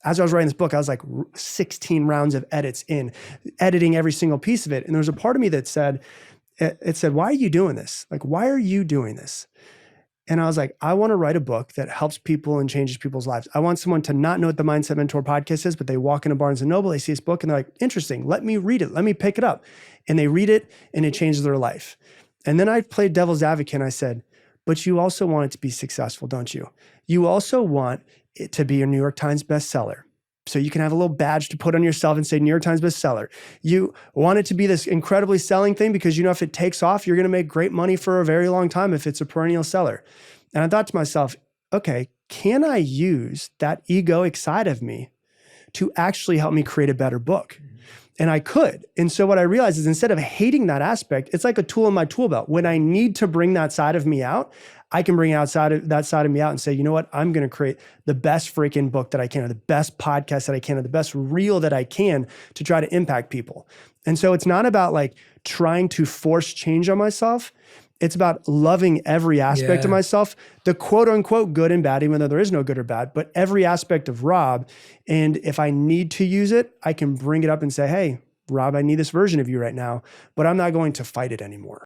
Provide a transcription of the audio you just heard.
as I was writing this book, I was like 16 rounds of edits in, editing every single piece of it. And there was a part of me that said, it said, why are you doing this? Like, why are you doing this? And I was like, I want to write a book that helps people and changes people's lives. I want someone to not know what the Mindset Mentor podcast is, but they walk into Barnes & Noble, they see this book and they're like, interesting, let me read it. Let me pick it up. And they read it and it changes their life. And then I played devil's advocate and I said, but you also want it to be successful, don't you? You also want it to be a New York Times bestseller. So you can have a little badge to put on yourself and say New York Times bestseller. You want it to be this incredibly selling thing because you know if it takes off, you're going to make great money for a very long time if it's a perennial seller. And I thought to myself, okay, can I use that egoic side of me to actually help me create a better book? And I could. And so what I realized is instead of hating that aspect, it's like a tool in my tool belt. When I need to bring that side of me out, I can bring that side of me out and say, you know what? I'm going to create the best freaking book that I can, or the best podcast that I can, or the best reel that I can to try to impact people. And so it's not about like trying to force change on myself. It's about loving every aspect of myself, the quote unquote good and bad, even though there is no good or bad, but every aspect of Rob. And if I need to use it, I can bring it up and say, hey, Rob, I need this version of you right now, but I'm not going to fight it anymore.